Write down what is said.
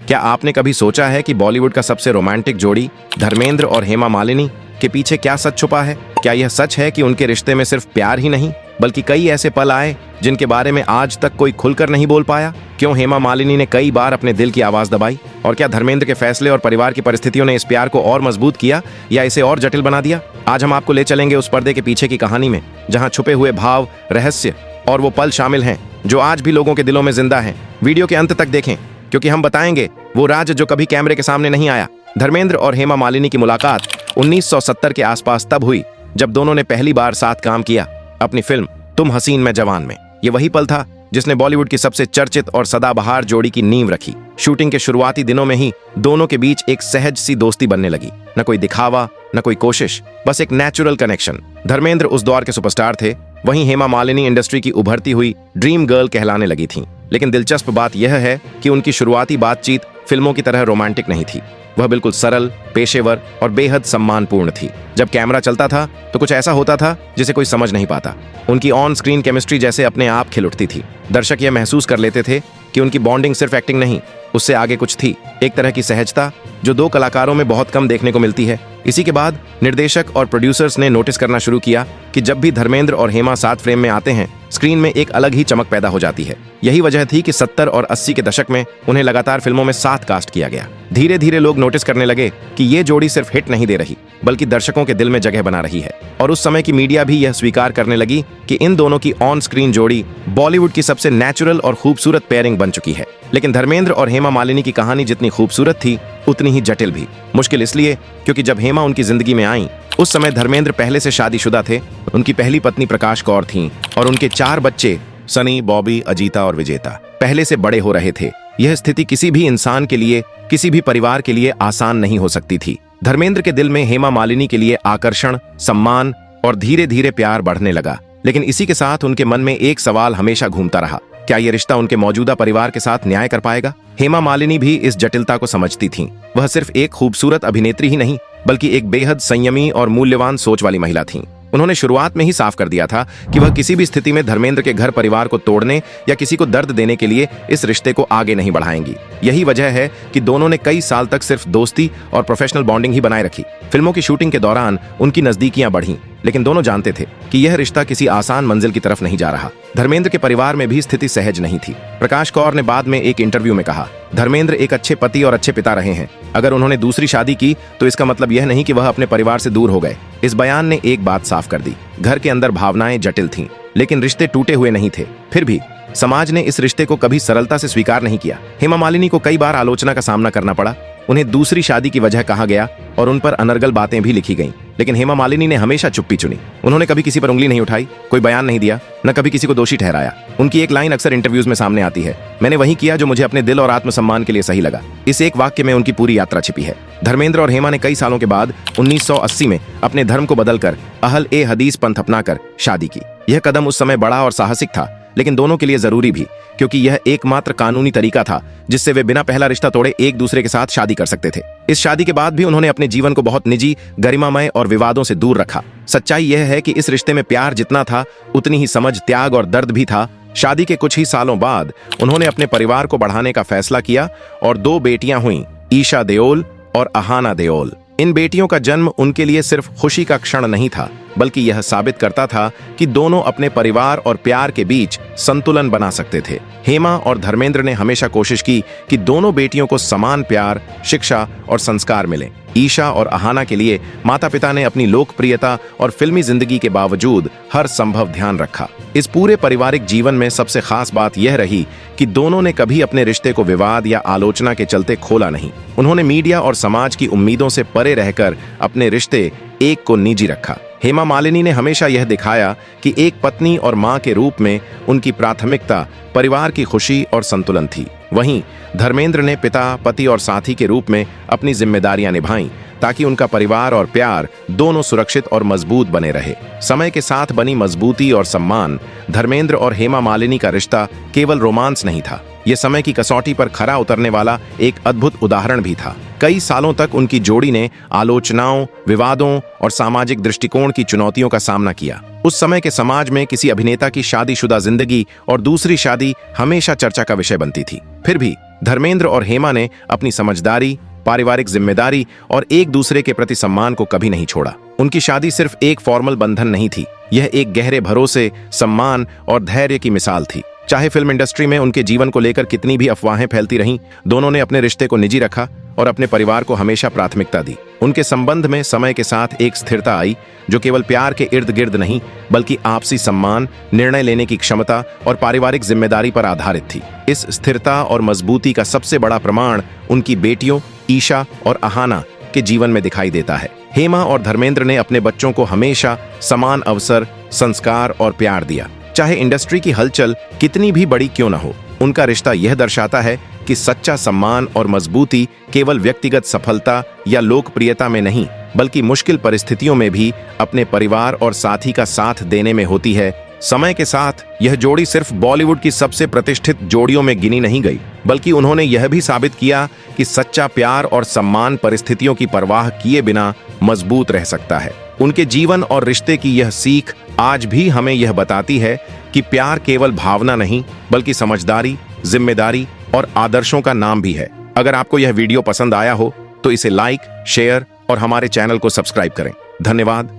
क्या आपने कभी सोचा है कि बॉलीवुड का सबसे रोमांटिक जोड़ी धर्मेंद्र और हेमा मालिनी के पीछे क्या सच छुपा है? क्या यह सच है कि उनके रिश्ते में सिर्फ प्यार ही नहीं बल्कि कई ऐसे पल आए जिनके बारे में आज तक कोई खुलकर नहीं बोल पाया? क्यों हेमा मालिनी ने कई बार अपने दिल की आवाज दबाई? और क्या धर्मेंद्र के फैसले और परिवार की परिस्थितियों ने इस प्यार को और मजबूत किया या इसे और जटिल बना दिया? आज हम आपको ले चलेंगे उस पर्दे के पीछे की कहानी में, जहां छुपे हुए भाव, रहस्य और वो पल शामिल हैं जो आज भी लोगों के दिलों में जिंदा हैं। वीडियो के अंत तक देखें, क्योंकि हम बताएंगे वो राज जो कभी कैमरे के सामने नहीं आया। धर्मेंद्र और हेमा मालिनी की मुलाकात 1970 के आसपास तब हुई जब दोनों ने पहली बार साथ काम किया अपनी फिल्म तुम हसीन मैं जवान में। ये वही पल था जिसने बॉलीवुड की सबसे चर्चित और सदाबहार जोड़ी की नींव रखी। शूटिंग के शुरुआती दिनों में ही दोनों के बीच एक सहज सी दोस्ती बनने लगी। न कोई दिखावा, न कोई कोशिश, बस एक नेचुरल कनेक्शन। धर्मेंद्र उस दौर के सुपरस्टार थे, वहीं हेमा मालिनी इंडस्ट्री की उभरती हुई ड्रीम गर्ल कहलाने लगी थीं। लेकिन दिलचस्प बात यह है कि उनकी शुरुआती बातचीत फिल्मों की तरह रोमांटिक नहीं थी। वह बिल्कुल सरल, पेशेवर और बेहद सम्मानपूर्ण थी। जब कैमरा चलता था तो कुछ ऐसा होता था जिसे कोई समझ नहीं पाता। उनकी ऑन स्क्रीन केमिस्ट्री जैसे अपने आप खिल उठती थी। दर्शक यह महसूस कर लेते थे कि उनकी बॉन्डिंग सिर्फ एक्टिंग नहीं, उससे आगे कुछ थी, एक तरह की सहजता जो दो कलाकारों में बहुत कम देखने को मिलती है। इसी के बाद निर्देशक और प्रोड्यूसर्स ने नोटिस करना शुरू किया कि जब भी धर्मेंद्र और हेमा साथ फ्रेम में आते हैं, स्क्रीन में एक अलग ही चमक पैदा हो जाती है। यही वजह थी कि 70 और 80 के दशक में उन्हें लगातार फिल्मों में साथ कास्ट किया गया। धीरे धीरे लोग नोटिस करने लगे कि ये जोड़ी सिर्फ हिट नहीं दे रही बल्कि दर्शकों के दिल में जगह बना रही है। और उस समय की मीडिया भी यह स्वीकार करने लगी कि इन दोनों की ऑन स्क्रीन जोड़ी बॉलीवुड की सबसे नेचुरल और खूबसूरत पेयरिंग बन चुकी है। लेकिन धर्मेंद्र और हेमा मालिनी की कहानी जितनी खूबसूरत थी उतनी ही जटिल भी। मुश्किल इसलिए क्योंकि जब हेमा उनकी जिंदगी में आई उस समय धर्मेंद्र पहले से शादीशुदा थे। उनकी पहली पत्नी प्रकाश कौर थीं और उनके 4 बच्चे सनी, बॉबी, अजीता और विजेता पहले से बड़े हो रहे थे। यह स्थिति किसी भी इंसान के लिए, किसी भी परिवार के लिए आसान नहीं हो सकती थी। धर्मेंद्र के दिल में हेमा मालिनी के लिए आकर्षण, सम्मान और धीरे धीरे प्यार बढ़ने लगा। लेकिन इसी के साथ उनके मन में एक सवाल हमेशा घूमता रहा, क्या यह रिश्ता उनके मौजूदा परिवार के साथ न्याय कर पाएगा? हेमा मालिनी भी इस जटिलता को समझती थीं। वह सिर्फ एक खूबसूरत अभिनेत्री ही नहीं बल्कि एक बेहद संयमी और मूल्यवान सोच वाली महिला थीं। उन्होंने शुरुआत में ही साफ कर दिया था कि वह किसी भी स्थिति में धर्मेंद्र के घर परिवार को तोड़ने या किसी को दर्द देने के लिए इस रिश्ते को आगे नहीं बढ़ाएंगी। यही वजह है कि दोनों ने कई साल तक सिर्फ दोस्ती और प्रोफेशनल बॉन्डिंग ही बनाए रखी। फिल्मों की शूटिंग के दौरान उनकी नजदीकियां बढ़ीं, लेकिन दोनों जानते थे कि यह रिश्ता किसी आसान मंजिल की तरफ नहीं जा रहा। धर्मेंद्र के परिवार में भी स्थिति सहज नहीं थी। प्रकाश कौर ने बाद में एक इंटरव्यू में कहा, धर्मेंद्र एक अच्छे पति और अच्छे पिता रहे हैं। अगर उन्होंने दूसरी शादी की तो इसका मतलब यह नहीं कि वह अपने परिवार से दूर हो गए। इस बयान ने एक बात साफ कर दी, घर के अंदर भावनाएं जटिल थीं, लेकिन रिश्ते टूटे हुए नहीं थे। फिर भी समाज ने इस रिश्ते को कभी सरलता से स्वीकार नहीं किया। हेमा मालिनी को कई बार आलोचना का सामना करना पड़ा। उन्हें दूसरी शादी की वजह कहा गया और उन पर अनर्गल बातें भी लिखी गईं। लेकिन हेमा मालिनी ने हमेशा चुप्पी चुनी। उन्होंने कभी किसी पर उंगली नहीं उठाई, कोई बयान नहीं दिया, न कभी किसी को दोषी ठहराया। उनकी एक लाइन अक्सर इंटरव्यूज में सामने आती है, मैंने वही किया जो मुझे अपने दिल और आत्मसम्मान के लिए सही लगा। इस एक वाक्य में उनकी पूरी यात्रा छिपी है। धर्मेंद्र और हेमा ने कई सालों के बाद 1980 में अपने धर्म को बदलकर अहल ए हदीस पंथ अपनाकर शादी की। यह कदम उस समय बड़ा और साहसिक था, लेकिन दोनों के लिए जरूरी भी, क्योंकि यह एकमात्र कानूनी तरीका था जिससे वे बिना पहला रिश्ता तोड़े एक दूसरे के साथ शादी कर सकते थे। इस शादी के बाद भी उन्होंने अपने जीवन को बहुत निजी, गरिमामय और विवादों से दूर रखा। सच्चाई यह है कि इस रिश्ते में प्यार जितना था उतनी ही समझ, त्याग और दर्द भी था। शादी के कुछ ही सालों बाद उन्होंने अपने परिवार को बढ़ाने का फैसला किया और 2 बेटियां हुईं, ईशा देओल और अहाना देओल। इन बेटियों का जन्म उनके लिए सिर्फ खुशी का क्षण नहीं था बल्कि यह साबित करता था कि दोनों अपने परिवार और प्यार के बीच संतुलन बना सकते थे। हेमा और धर्मेंद्र ने हमेशा कोशिश की कि दोनों बेटियों को समान प्यार, शिक्षा और संस्कार मिले। ईशा और अहाना के लिए माता पिता ने अपनी लोकप्रियता और फिल्मी जिंदगी के बावजूद हर संभव ध्यान रखा। इस पूरे पारिवारिक जीवन में सबसे खास बात यह रही कि दोनों ने कभी अपने रिश्ते को विवाद या आलोचना के चलते खोला नहीं। उन्होंने मीडिया और समाज की उम्मीदों से परे रहकर अपने रिश्ते एक को निजी रखा। हेमा मालिनी ने हमेशा यह दिखाया कि एक पत्नी और मां के रूप में उनकी प्राथमिकता परिवार की खुशी और संतुलन थी। वहीं धर्मेंद्र ने पिता, पति और साथी के रूप में अपनी जिम्मेदारियां निभाईं ताकि उनका परिवार और प्यार दोनों सुरक्षित और मजबूत बने रहे। समय के साथ बनी मजबूती और सम्मान धर्मेंद्र और हेमा मालिनी का रिश्ता केवल रोमांस नहीं था, ये समय की कसौटी पर खरा उतरने वाला एक अद्भुत उदाहरण भी था। कई सालों तक उनकी जोड़ी ने आलोचनाओं, विवादों और सामाजिक दृष्टिकोण की चुनौतियों का सामना किया। उस समय के समाज में किसी अभिनेता की शादीशुदा जिंदगी और दूसरी शादी हमेशा चर्चा का विषय बनती थी। फिर भी धर्मेंद्र और हेमा ने अपनी समझदारी, पारिवारिक जिम्मेदारी और एक दूसरे के प्रति सम्मान को कभी नहीं छोड़ा। उनकी शादी सिर्फ एक फॉर्मल बंधन नहीं थी, यह एक गहरे भरोसे, सम्मान और धैर्य की मिसाल थी। चाहे फिल्म इंडस्ट्री में उनके जीवन को लेकर कितनी भी अफवाहें फैलती रहीं, दोनों ने अपने रिश्ते को निजी रखा और अपने परिवार को हमेशा प्राथमिकता दी। उनके संबंध में समय के साथ एक स्थिरता आई जो केवल प्यार के इर्द गिर्द नहीं, बल्कि आपसी सम्मान, निर्णय लेने की क्षमता और पारिवारिक जिम्मेदारी पर आधारित थी। इस स्थिरता और मजबूती का सबसे बड़ा प्रमाण उनकी बेटियों ईशा और अहाना के जीवन में दिखाई देता है। हेमा और धर्मेंद्र ने अपने बच्चों को हमेशा समान अवसर, संस्कार और प्यार दिया। चाहे इंडस्ट्री की हलचल कितनी भी बड़ी क्यों न हो, उनका रिश्ता यह दर्शाता है कि सच्चा सम्मान और मजबूती केवल व्यक्तिगत सफलता या लोकप्रियता में नहीं, बल्कि मुश्किल परिस्थितियों में भी अपने परिवार और साथी का साथ देने में होती है। समय के साथ यह जोड़ी सिर्फ बॉलीवुड की सबसे प्रतिष्ठित जोड़ियों में गिनी नहीं गई, बल्कि उन्होंने यह भी साबित किया कि सच्चा प्यार और सम्मान परिस्थितियों की परवाह किए बिना मजबूत रह सकता है। उनके जीवन और रिश्ते की यह सीख आज भी हमें यह बताती है कि प्यार केवल भावना नहीं, बल्कि समझदारी, जिम्मेदारी और आदर्शों का नाम भी है। अगर आपको यह वीडियो पसंद आया हो तो इसे लाइक, शेयर और हमारे चैनल को सब्सक्राइब करें। धन्यवाद।